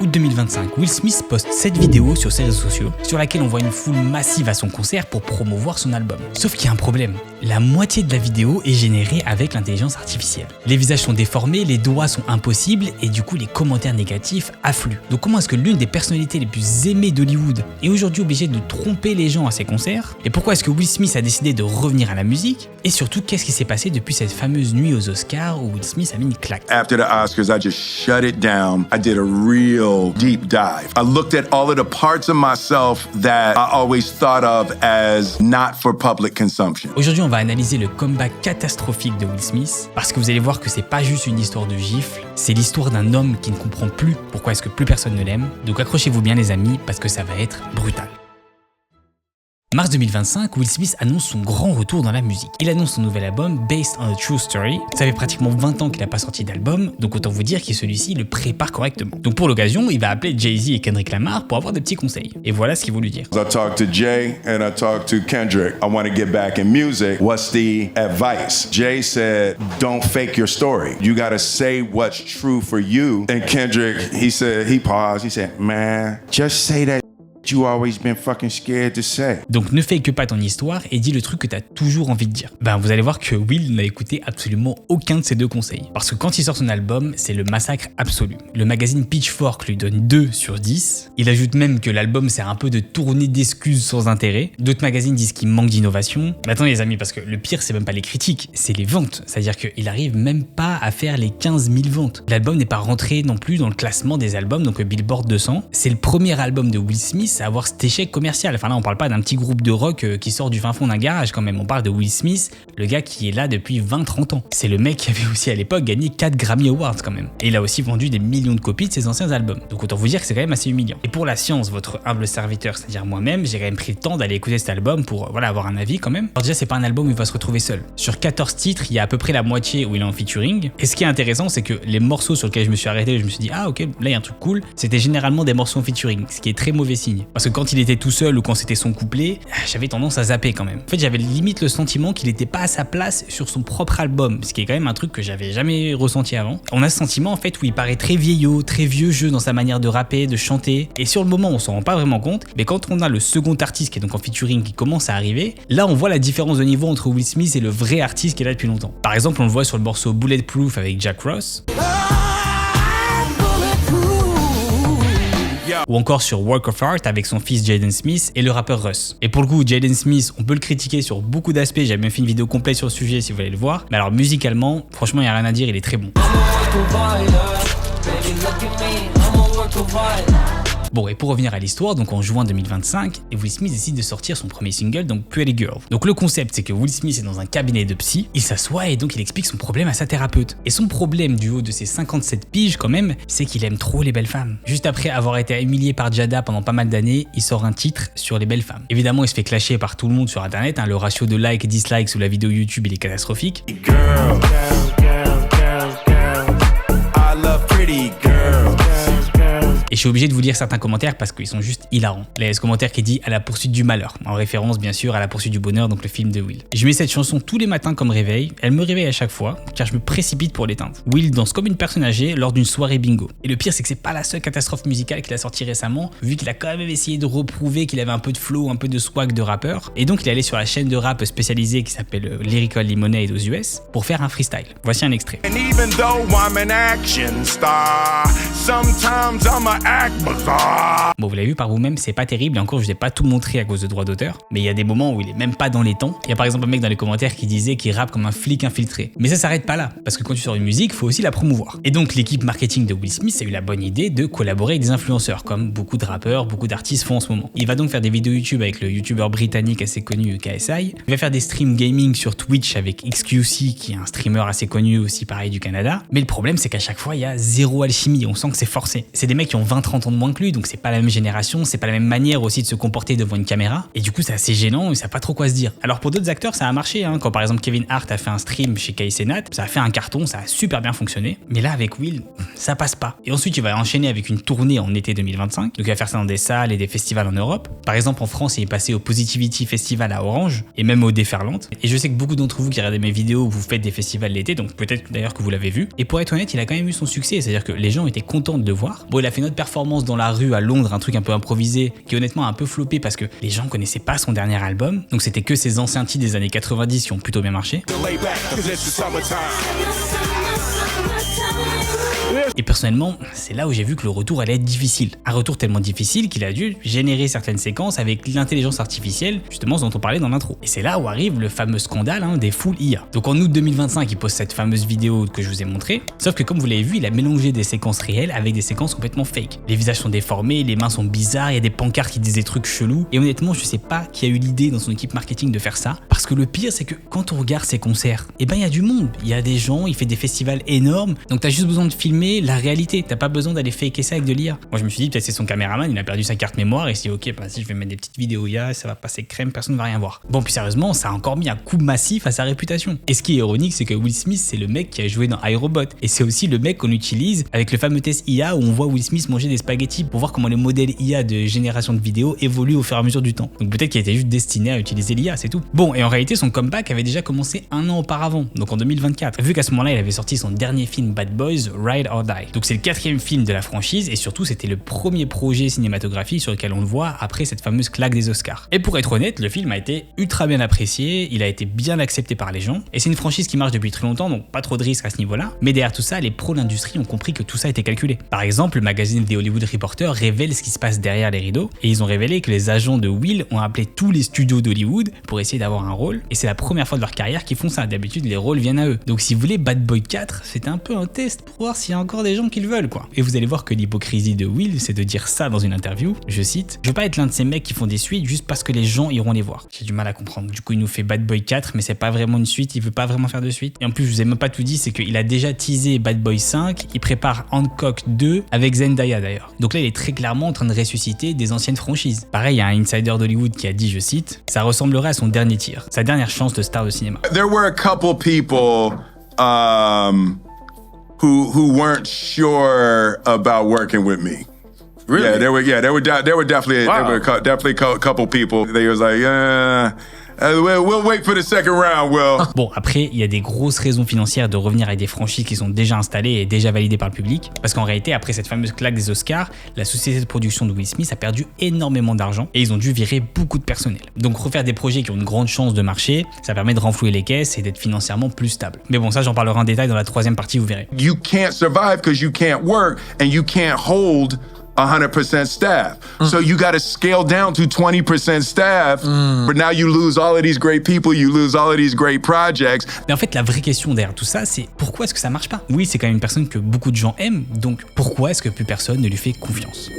Août 2025, Will Smith poste cette vidéo sur ses réseaux sociaux sur laquelle on voit une foule massive à son concert pour promouvoir son album. Sauf qu'il y a un problème, la moitié de la vidéo est générée avec l'intelligence artificielle. Les visages sont déformés, les doigts sont impossibles et du coup les commentaires négatifs affluent. Donc comment est-ce que l'une des personnalités les plus aimées d'Hollywood est aujourd'hui obligée de tromper les gens à ses concerts? Et pourquoi est-ce que Will Smith a décidé de revenir à la musique? Et surtout, qu'est-ce qui s'est passé depuis cette fameuse nuit aux Oscars où Will Smith a mis une claque? After the Oscars, I just shut it down. I did a real deep dive. I looked at all of the parts of myself that I always thought of as not for public consumption. Aujourd'hui, on va analyser le comeback catastrophique de Will Smith parce que vous allez voir que c'est pas juste une histoire de gifle, c'est l'histoire d'un homme qui ne comprend plus pourquoi est-ce que plus personne ne l'aime. Donc accrochez-vous bien les amis parce que ça va être brutal. Mars 2025, Will Smith annonce son grand retour dans la musique. Il annonce son nouvel album Based on a True Story. Ça fait pratiquement 20 ans qu'il n'a pas sorti d'album, donc autant vous dire que celui-ci le prépare correctement. Donc pour l'occasion, il va appeler Jay-Z et Kendrick Lamar pour avoir des petits conseils. Et voilà ce qu'ils vont lui dire. I talked to Jay and I talked to Kendrick. I want to get back in music. What's the advice? Jay said, don't fake your story. You got to say what's true for you. And Kendrick, he paused. He said, man, just say that you always been fucking scared to say. Donc ne fake pas ton histoire et dis le truc que t'as toujours envie de dire. Ben vous allez voir que Will n'a écouté absolument aucun de ces deux conseils. Parce que quand il sort son album, c'est le massacre absolu. Le magazine Pitchfork lui donne 2 sur 10. Il ajoute même que l'album sert un peu de tournée d'excuses sans intérêt. D'autres magazines disent qu'il manque d'innovation. Mais attendez les amis, parce que le pire c'est même pas les critiques, c'est les ventes. C'est-à-dire qu'il arrive même pas à faire les 15 000 ventes. L'album n'est pas rentré non plus dans le classement des albums, donc Billboard 200. C'est le premier album de Will Smith à avoir cet échec commercial. Enfin là on parle pas d'un petit groupe de rock qui sort du fin fond d'un garage quand même, on parle de Will Smith, le gars qui est là depuis 20-30 ans. C'est le mec qui avait aussi à l'époque gagné 4 Grammy Awards quand même. Et il a aussi vendu des millions de copies de ses anciens albums. Donc autant vous dire que c'est quand même assez humiliant. Et pour la science, votre humble serviteur, c'est-à-dire moi-même, j'ai quand même pris le temps d'aller écouter cet album pour avoir un avis quand même. Alors déjà c'est pas un album où il va se retrouver seul. Sur 14 titres, il y a à peu près la moitié où il est en featuring. Et ce qui est intéressant, c'est que les morceaux sur lesquels je me suis arrêté, je me suis dit ah ok, là il y a un truc cool, c'était généralement des morceaux en featuring, ce qui est très mauvais signe. Parce que quand il était tout seul ou quand c'était son couplet, j'avais tendance à zapper quand même. En fait, j'avais limite le sentiment qu'il était pas à sa place sur son propre album, ce qui est quand même un truc que j'avais jamais ressenti avant. On a ce sentiment en fait où il paraît très vieillot, très vieux jeu dans sa manière de rapper, de chanter, et sur le moment on s'en rend pas vraiment compte, mais quand on a le second artiste qui est donc en featuring qui commence à arriver, là on voit la différence de niveau entre Will Smith et le vrai artiste qui est là depuis longtemps. Par exemple, on le voit sur le morceau Bulletproof avec Jack Ross. Ou encore sur Work of Art avec son fils Jaden Smith et le rappeur Russ. Et pour le coup, Jaden Smith, on peut le critiquer sur beaucoup d'aspects, j'ai même fait une vidéo complète sur le sujet si vous voulez le voir. Mais alors musicalement, franchement, il n'y a rien à dire, il est très bon. Bon, et pour revenir à l'histoire, donc en juin 2025, Will Smith décide de sortir son premier single, donc Pretty Girl. Donc le concept, c'est que Will Smith est dans un cabinet de psy, il s'assoit et donc il explique son problème à sa thérapeute. Et son problème du haut de ses 57 piges quand même, c'est qu'il aime trop les belles femmes. Juste après avoir été humilié par Jada pendant pas mal d'années, il sort un titre sur les belles femmes. Évidemment, il se fait clasher par tout le monde sur internet, le ratio de likes, dislikes sous la vidéo YouTube il est catastrophique. Girl, I love pretty girls. Et je suis obligé de vous lire certains commentaires parce qu'ils sont juste hilarants. Là, il y a ce commentaire qui dit « À la poursuite du malheur », en référence bien sûr à La poursuite du bonheur, donc le film de Will. Et je mets cette chanson tous les matins comme réveil, elle me réveille à chaque fois, car je me précipite pour l'éteindre. Will danse comme une personne âgée lors d'une soirée bingo. Et le pire, c'est que c'est pas la seule catastrophe musicale qu'il a sortie récemment, vu qu'il a quand même essayé de reprouver qu'il avait un peu de flow, un peu de swag de rappeur. Et donc il est allé sur la chaîne de rap spécialisée qui s'appelle Lyrical Lemonade aux US pour faire un freestyle. Voici un extrait. Bon, vous l'avez vu par vous-même, c'est pas terrible et encore je vous ai pas tout montré à cause de droits d'auteur, mais il y a des moments où il est même pas dans les temps. Il y a par exemple un mec dans les commentaires qui disait qu'il rappe comme un flic infiltré. Mais ça s'arrête pas là, parce que quand tu sors une musique, faut aussi la promouvoir. Et donc l'équipe marketing de Will Smith a eu la bonne idée de collaborer avec des influenceurs, comme beaucoup de rappeurs, beaucoup d'artistes font en ce moment. Il va donc faire des vidéos YouTube avec le youtubeur britannique assez connu KSI. Il va faire des streams gaming sur Twitch avec XQC, qui est un streamer assez connu aussi pareil du Canada. Mais le problème c'est qu'à chaque fois il y a zéro alchimie, on sent que c'est forcé. C'est des mecs qui ont 20-30 ans de moins que lui, donc c'est pas la même génération, c'est pas la même manière aussi de se comporter devant une caméra, et du coup c'est assez gênant et ça a pas trop quoi se dire. Alors pour d'autres acteurs ça a marché, quand par exemple Kevin Hart a fait un stream chez Kai Cenat, ça a fait un carton, ça a super bien fonctionné, mais là avec Will, ça passe pas. Et ensuite il va enchaîner avec une tournée en été 2025, donc il va faire ça dans des salles et des festivals en Europe. Par exemple en France il est passé au Positivity Festival à Orange, et même au Déferlante, et je sais que beaucoup d'entre vous qui regardez mes vidéos, vous faites des festivals l'été, donc peut-être d'ailleurs que vous l'avez vu, et pour être honnête il a quand même eu son succès, c'est-à-dire que les gens étaient contents de le voir. Bon il a fait une autre performance dans la rue à Londres, un truc un peu improvisé, qui honnêtement a un peu floppé parce que les gens connaissaient pas son dernier album. Donc c'était que ses anciens titres des années 90 qui ont plutôt bien marché. Et personnellement, c'est là où j'ai vu que le retour allait être difficile. Un retour tellement difficile qu'il a dû générer certaines séquences avec l'intelligence artificielle, justement ce dont on parlait dans l'intro. Et c'est là où arrive le fameux scandale des full IA. Donc en août 2025, il poste cette fameuse vidéo que je vous ai montrée, sauf que comme vous l'avez vu, il a mélangé des séquences réelles avec des séquences complètement fake. Les visages sont déformés, les mains sont bizarres, il y a des pancartes qui disent des trucs chelous, et honnêtement, je sais pas qui a eu l'idée dans son équipe marketing de faire ça, parce que le pire, c'est que quand on regarde ses concerts, eh ben il y a du monde, il y a des gens, il fait des festivals énormes, donc t'as juste besoin de filmer la réalité, t'as pas besoin d'aller faker ça avec de l'IA. Moi je me suis dit peut-être c'est son caméraman, il a perdu sa carte mémoire et si ok, bah si je vais mettre des petites vidéos IA, ça va passer crème, personne ne va rien voir. Bon puis sérieusement, ça a encore mis un coup massif à sa réputation. Et ce qui est ironique, c'est que Will Smith c'est le mec qui a joué dans iRobot et c'est aussi le mec qu'on utilise avec le fameux test IA où on voit Will Smith manger des spaghettis pour voir comment les modèles IA de génération de vidéos évoluent au fur et à mesure du temps. Donc peut-être qu'il était juste destiné à utiliser l'IA, c'est tout. Bon et en réalité son comeback avait déjà commencé un an auparavant, donc en 2024. Vu qu'à ce moment-là il avait sorti son dernier film Bad Boys, Ride or Die. Donc c'est le 4e film de la franchise et surtout c'était le premier projet cinématographique sur lequel on le voit après cette fameuse claque des Oscars. Et pour être honnête, le film a été ultra bien apprécié, il a été bien accepté par les gens et c'est une franchise qui marche depuis très longtemps donc pas trop de risques à ce niveau-là. Mais derrière tout ça, les pros de l'industrie ont compris que tout ça était calculé. Par exemple, le magazine The Hollywood Reporter révèle ce qui se passe derrière les rideaux et ils ont révélé que les agents de Will ont appelé tous les studios d'Hollywood pour essayer d'avoir un rôle et c'est la première fois de leur carrière qu'ils font ça. D'habitude, les rôles viennent à eux. Donc si vous voulez, Bad Boy 4, c'était un peu un test pour voir s'il y a encore des gens qui le veulent quoi. Et vous allez voir que l'hypocrisie de Will, c'est de dire ça dans une interview, je cite: "Je veux pas être l'un de ces mecs qui font des suites juste parce que les gens iront les voir." J'ai du mal à comprendre. Du coup, il nous fait Bad Boy 4, mais c'est pas vraiment une suite, il veut pas vraiment faire de suite. Et en plus, je vous ai même pas tout dit, c'est qu'il a déjà teasé Bad Boy 5, il prépare Hancock 2 avec Zendaya d'ailleurs. Donc là, il est très clairement en train de ressusciter des anciennes franchises. Pareil, il y a un insider d'Hollywood qui a dit, je cite: "Ça ressemblerait à son dernier tir, sa dernière chance de star de cinéma." There were a couple people who weren't sure about working with me. Really? Yeah, there were definitely a couple people. They was like, we'll wait for the second round, Will. Bon, après, il y a des grosses raisons financières de revenir avec des franchises qui sont déjà installées et déjà validées par le public. Parce qu'en réalité, après cette fameuse claque des Oscars, la société de production de Will Smith a perdu énormément d'argent et ils ont dû virer beaucoup de personnel. Donc refaire des projets qui ont une grande chance de marcher, ça permet de renflouer les caisses et d'être financièrement plus stable. Mais bon, ça j'en parlerai en détail dans la 3e partie, vous verrez. You can't survive because you can't work and you can't hold 100% staff. So you got to scale down to 20% staff, but now you lose all of these great people, you lose all of these great projects. Mais en fait, la vraie question derrière tout ça, c'est pourquoi est-ce que ça marche pas? Oui, c'est quand même une personne que beaucoup de gens aiment, donc pourquoi est-ce que plus personne ne lui fait confiance?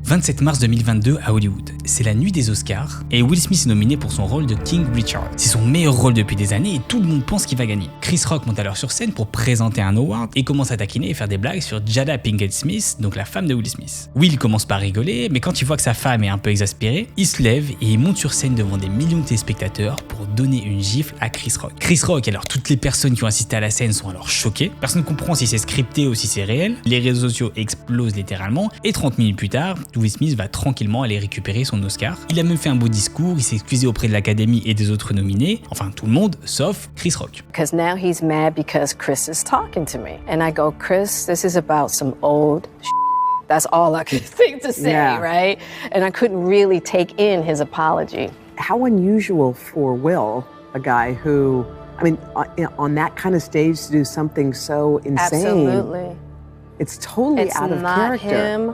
27 mars 2022 à Hollywood. C'est la nuit des Oscars et Will Smith est nominé pour son rôle de King Richard. C'est son meilleur rôle depuis des années et tout le monde pense qu'il va gagner. Chris Rock monte alors sur scène pour présenter un award et commence à taquiner et faire des blagues sur Jada Pinkett Smith, donc la femme de Will Smith. Will commence par rigoler, mais quand il voit que sa femme est un peu exaspérée, il se lève et il monte sur scène devant des millions de téléspectateurs pour donner une gifle à Chris Rock. Chris Rock, alors toutes les personnes qui ont assisté à la scène sont alors choquées. Personne ne comprend si c'est scripté ou si c'est réel. Les réseaux sociaux explosent littéralement et 30 minutes plus tard, Will Smith va tranquillement aller récupérer son Oscar. Il a même fait un beau discours, il s'est excusé auprès de l'Académie et des autres nominés, enfin tout le monde, sauf Chris Rock. Because now he's mad because Chris is talking to me. And I go, "Chris, this is about some old shit." That's all I could think to say, right? And I couldn't really take in his apology. How unusual for Will, a guy who, I mean, on that kind of stage to do something so insane. Absolutely. It's totally It's out of not character. him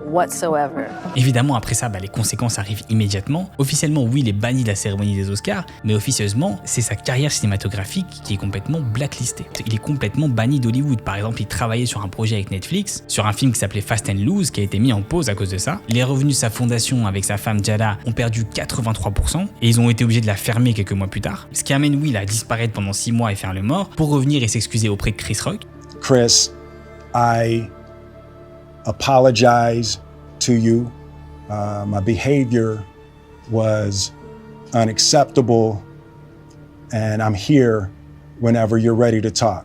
whatsoever. Évidemment, après ça, les conséquences arrivent immédiatement. Officiellement, Will est banni de la cérémonie des Oscars, mais officieusement, c'est sa carrière cinématographique qui est complètement blacklistée. Il est complètement banni d'Hollywood. Par exemple, il travaillait sur un projet avec Netflix, sur un film qui s'appelait Fast and Loose, qui a été mis en pause à cause de ça. Les revenus de sa fondation avec sa femme Jada ont perdu 83% et ils ont été obligés de la fermer quelques mois plus tard. Ce qui amène Will à disparaître pendant 6 mois et faire le mort pour revenir et s'excuser auprès de Chris Rock. Chris, I apologize to you. My behavior was unacceptable, and I'm here whenever you're ready to talk.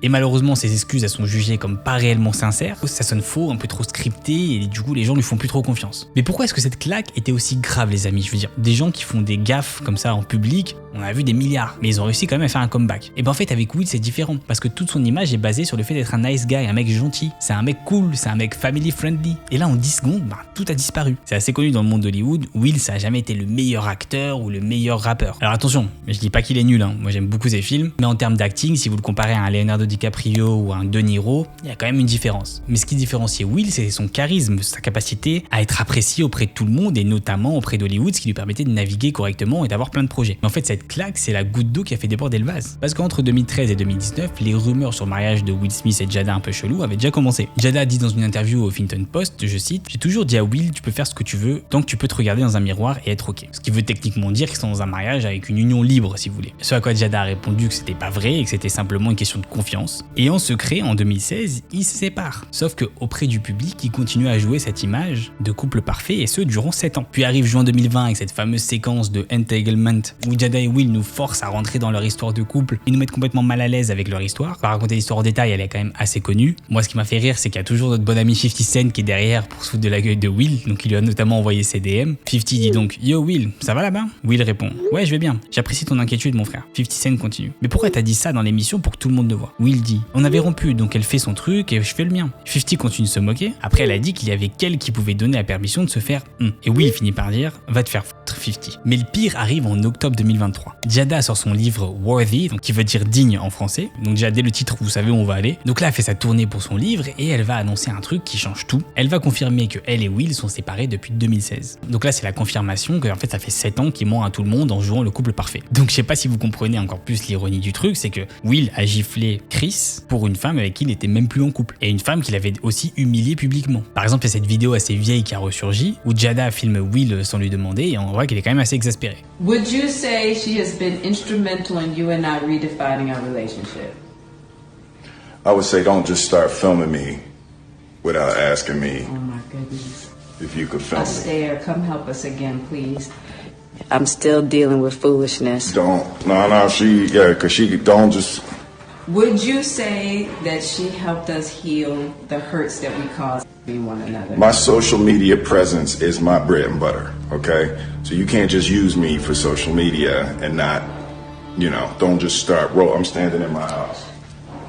Et malheureusement, ces excuses, elles sont jugées comme pas réellement sincères. Ça sonne faux, un peu trop scripté, et du coup, les gens lui font plus trop confiance. Mais pourquoi est-ce que cette claque était aussi grave, les amis? Je veux dire, des gens qui font des gaffes comme ça en public, on a vu des milliards, mais ils ont réussi quand même à faire un comeback. Et ben en fait avec Will c'est différent, parce que toute son image est basée sur le fait d'être un nice guy, un mec gentil, c'est un mec cool, c'est un mec family friendly. Et là en 10 secondes, tout a disparu. C'est assez connu dans le monde d'Hollywood, Will ça a jamais été le meilleur acteur ou le meilleur rappeur. Alors attention, je dis pas qu'il est nul, moi j'aime beaucoup ses films, mais en termes d'acting, si vous le comparez à un Leonardo DiCaprio ou à un De Niro, il y a quand même une différence. Mais ce qui différencie Will, c'est son charisme, sa capacité à être apprécié auprès de tout le monde et notamment auprès d'Hollywood, ce qui lui permettait de naviguer correctement et d'avoir plein de projets. Mais en fait cette claque, c'est la goutte d'eau qui a fait déborder le vase. Parce qu'entre 2013 et 2019, les rumeurs sur le mariage de Will Smith et Jada un peu chelou avaient déjà commencé. Jada a dit dans une interview au Huffington Post, je cite, j'ai toujours dit à Will, tu peux faire ce que tu veux tant que tu peux te regarder dans un miroir et être ok. Ce qui veut techniquement dire qu'ils sont dans un mariage avec une union libre si vous voulez. Ce à quoi Jada a répondu que c'était pas vrai et que c'était simplement une question de confiance. Et en secret, en 2016, ils se séparent. Sauf que auprès du public, ils continuent à jouer cette image de couple parfait et ce durant 7 ans. Puis arrive juin 2020 avec cette fameuse séquence de Entanglement où Jada et Will nous forcent à rentrer dans leur histoire de couple et nous mettent complètement mal à l'aise avec leur histoire. Pas raconter l'histoire en détail, elle est quand même assez connue. Moi, ce qui m'a fait rire, c'est qu'il y a toujours notre bon ami 50 Cent qui est derrière pour se foutre de la gueule de Will, donc il lui a notamment envoyé ses DM. 50 dit donc Yo Will, ça va là-bas? Will répond Ouais, je vais bien. J'apprécie ton inquiétude, mon frère. 50 Cent continue. Mais pourquoi t'as dit ça dans l'émission pour que tout le monde le voit? Will dit On avait rompu, donc elle fait son truc et je fais le mien. 50 continue de se moquer. Après, elle a dit qu'il y avait qu'elle qui pouvait donner la permission de se faire Et Will finit par dire Va te faire foutre 50. Mais le pire arrive en octobre 2023. Jada sort son livre Worthy, donc qui veut dire digne en français. Donc déjà dès le titre, vous savez où on va aller. Donc là, elle fait sa tournée pour son livre et elle va annoncer un truc qui change tout. Elle va confirmer que elle et Will sont séparés depuis 2016. Donc là, c'est la confirmation que en fait, ça fait 7 ans qu'il ment à tout le monde en jouant le couple parfait. Donc je sais pas si vous comprenez encore plus l'ironie du truc, c'est que Will a giflé Chris pour une femme avec qui il était même plus en couple et une femme qu'il avait aussi humiliée publiquement. Par exemple, il y a cette vidéo assez vieille qui a ressurgi où Jada filme Will sans lui demander et on voit qu'il est quand même assez exaspéré. Would you say she has been instrumental in you and I redefining our relationship? I would say don't just start filming me without asking me Oh my goodness. if you could film me. Astaire, come help us again, please. I'm still dealing with foolishness. Don't, cause she don't just. Would you say that she helped us heal the hurts that we caused one another? My social media presence is my bread and butter, okay? So you can't just use me for social media and not, don't just start roll. I'm standing in my house.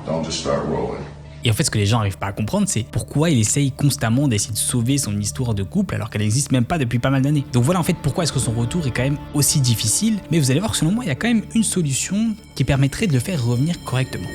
Don't just start rolling. Et en fait, ce que les gens n'arrivent pas à comprendre, c'est pourquoi il essaye constamment d'essayer de sauver son histoire de couple alors qu'elle n'existe même pas depuis pas mal d'années. Donc voilà en fait pourquoi est-ce que son retour est quand même aussi difficile, mais vous allez voir que selon moi, il y a quand même une solution qui permettrait de le faire revenir correctement.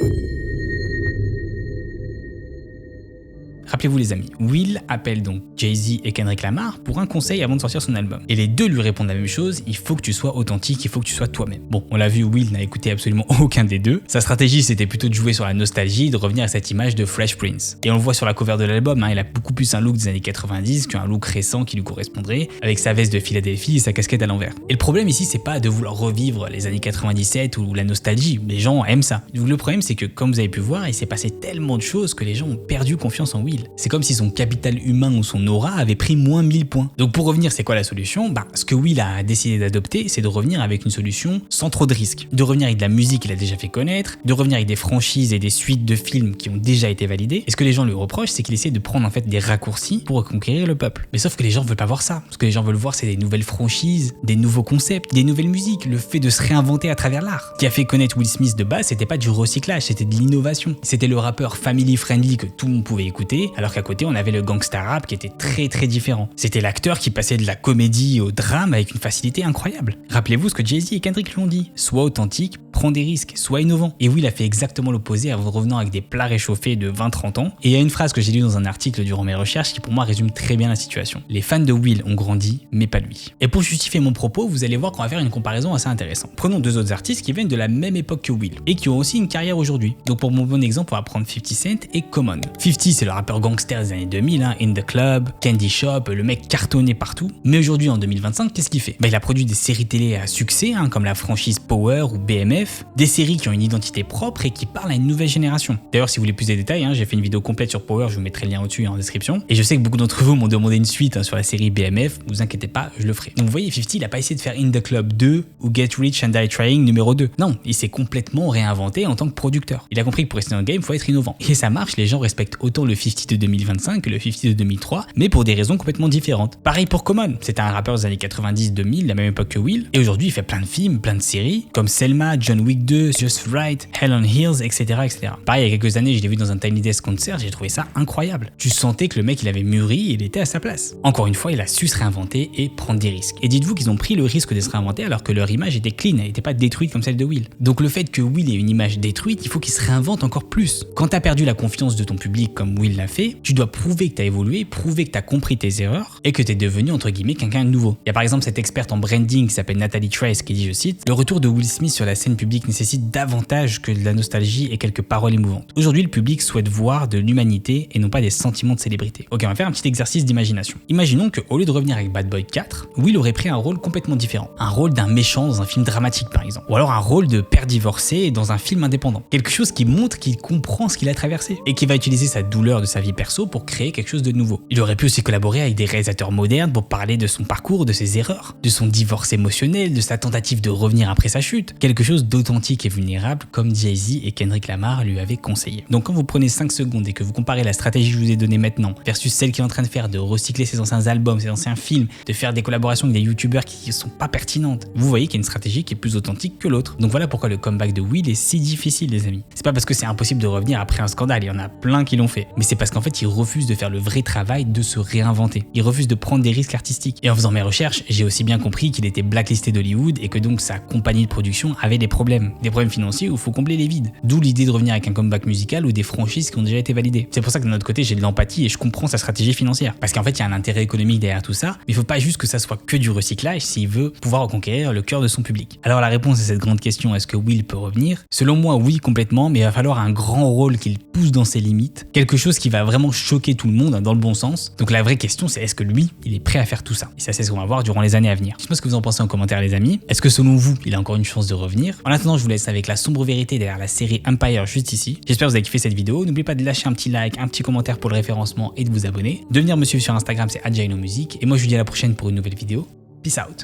Rappelez-vous les amis, Will appelle donc Jay-Z et Kendrick Lamar pour un conseil avant de sortir son album. Et les deux lui répondent la même chose, il faut que tu sois authentique, il faut que tu sois toi-même. Bon, on l'a vu, Will n'a écouté absolument aucun des deux. Sa stratégie c'était plutôt de jouer sur la nostalgie, de revenir à cette image de Fresh Prince. Et on le voit sur la cover de l'album, il a beaucoup plus un look des années 90 qu'un look récent qui lui correspondrait, avec sa veste de Philadelphie et sa casquette à l'envers. Et le problème ici c'est pas de vouloir revivre les années 97 ou la nostalgie, les gens aiment ça. Donc le problème c'est que comme vous avez pu voir, il s'est passé tellement de choses que les gens ont perdu confiance en Will. C'est comme si son capital humain ou son aura avait pris moins 1000 points. Donc pour revenir, c'est quoi la solution? Ce que Will a décidé d'adopter, c'est de revenir avec une solution sans trop de risques. De revenir avec de la musique qu'il a déjà fait connaître, de revenir avec des franchises et des suites de films qui ont déjà été validés. Et ce que les gens lui reprochent, c'est qu'il essaie de prendre en fait des raccourcis pour reconquérir le peuple. Mais sauf que les gens veulent pas voir ça. Ce que les gens veulent voir, c'est des nouvelles franchises, des nouveaux concepts, des nouvelles musiques, le fait de se réinventer à travers l'art. Ce qui a fait connaître Will Smith de base, c'était pas du recyclage, c'était de l'innovation. C'était le rappeur family friendly que tout le monde pouvait écouter, alors qu'à côté on avait le gangsta rap qui était très très différent. C'était l'acteur qui passait de la comédie au drame avec une facilité incroyable. Rappelez-vous ce que Jay-Z et Kendrick l'ont dit, sois authentique, prends des risques, sois innovant. Et Will a fait exactement l'opposé en revenant avec des plats réchauffés de 20-30 ans. Et il y a une phrase que j'ai lue dans un article durant mes recherches qui pour moi résume très bien la situation. Les fans de Will ont grandi, mais pas lui. Et pour justifier mon propos, vous allez voir qu'on va faire une comparaison assez intéressante. Prenons deux autres artistes qui viennent de la même époque que Will et qui ont aussi une carrière aujourd'hui. Donc pour mon bon exemple, on va prendre 50 Cent et Common. 50 c'est le rappeur gangster des années 2000, In the Club, Candy Shop, le mec cartonné partout. Mais aujourd'hui en 2025, qu'est-ce qu'il fait? Il a produit des séries télé à succès, comme la franchise Power ou BMF, des séries qui ont une identité propre et qui parlent à une nouvelle génération. D'ailleurs, si vous voulez plus de détails, j'ai fait une vidéo complète sur Power, je vous mettrai le lien au-dessus en description. Et je sais que beaucoup d'entre vous m'ont demandé une suite sur la série BMF, vous inquiétez pas, je le ferai. Donc vous voyez, 50 il a pas essayé de faire In the Club 2 ou Get Rich and Die Trying numéro 2. Non, il s'est complètement réinventé en tant que producteur. Il a compris que pour rester dans le game, il faut être innovant. Et ça marche, les gens respectent autant le 50 de 2025 que le 50 de 2003, mais pour des raisons complètement différentes. Pareil pour Common, c'était un rappeur des années 90-2000, la même époque que Will, et aujourd'hui il fait plein de films, plein de séries, comme Selma, John Wick 2, Just Right, Hell on Heels, etc., etc. Pareil, il y a quelques années, je l'ai vu dans un Tiny Desk concert, j'ai trouvé ça incroyable. Tu sentais que le mec il avait mûri et il était à sa place. Encore une fois, il a su se réinventer et prendre des risques. Et dites-vous qu'ils ont pris le risque de se réinventer alors que leur image était clean, elle n'était pas détruite comme celle de Will. Donc le fait que Will ait une image détruite, il faut qu'il se réinvente encore plus. Quand t'as perdu la confiance de ton public comme Will l'a fait, tu dois prouver que t'as évolué, prouver que t'as compris tes erreurs et que t'es devenu entre guillemets quelqu'un de nouveau. Il y a par exemple cette experte en branding qui s'appelle Natalie Trace qui dit, je cite, le retour de Will Smith sur la scène publique nécessite davantage que de la nostalgie et quelques paroles émouvantes. Aujourd'hui, le public souhaite voir de l'humanité et non pas des sentiments de célébrité. Ok, on va faire un petit exercice d'imagination. Imaginons qu'au lieu de revenir avec Bad Boy 4, Will aurait pris un rôle complètement différent. Un rôle d'un méchant dans un film dramatique par exemple. Ou alors un rôle de père divorcé dans un film indépendant. Quelque chose qui montre qu'il comprend ce qu'il a traversé et qui va utiliser sa douleur de sa vie perso pour créer quelque chose de nouveau. Il aurait pu aussi collaborer avec des réalisateurs modernes pour parler de son parcours, de ses erreurs, de son divorce émotionnel, de sa tentative de revenir après sa chute. Quelque chose d'authentique et vulnérable comme Jay-Z et Kendrick Lamar lui avaient conseillé. Donc quand vous prenez 5 secondes et que vous comparez la stratégie que je vous ai donnée maintenant versus celle qu'il est en train de faire, de recycler ses anciens albums, ses anciens films, de faire des collaborations avec des youtubeurs qui sont pas pertinentes, vous voyez qu'il y a une stratégie qui est plus authentique que l'autre. Donc voilà pourquoi le comeback de Will est si difficile les amis. C'est pas parce que c'est impossible de revenir après un scandale, il y en a plein qui l'ont fait, mais c'est parce qu'en fait il refuse de faire le vrai travail de se réinventer. Il refuse de prendre des risques artistiques. Et en faisant mes recherches, j'ai aussi bien compris qu'il était blacklisté d'Hollywood et que donc sa compagnie de production avait des problèmes financiers où il faut combler les vides. D'où l'idée de revenir avec un comeback musical ou des franchises qui ont déjà été validées. C'est pour ça que de notre côté j'ai de l'empathie et je comprends sa stratégie financière. Parce qu'en fait il y a un intérêt économique derrière tout ça, mais il faut pas juste que ça soit que du recyclage s'il veut pouvoir reconquérir le cœur de son public. Alors la réponse à cette grande question, est-ce que Will peut revenir? Selon moi oui complètement, mais il va falloir un grand rôle qu'il pousse dans ses limites, quelque chose qui va vraiment choquer tout le monde dans le bon sens. Donc la vraie question c'est est-ce que lui il est prêt à faire tout ça? Et ça c'est ce qu'on va voir durant les années à venir. Je sais pas ce que vous en pensez en commentaire les amis. Est-ce que selon vous il a encore une chance de revenir? En attendant je vous laisse avec la sombre vérité derrière la série Empire juste ici. J'espère que vous avez kiffé cette vidéo. N'oubliez pas de lâcher un petit like, un petit commentaire pour le référencement et de vous abonner. De venir me suivre sur Instagram c'est @JainoMusic. Et moi je vous dis à la prochaine pour une nouvelle vidéo. Peace out.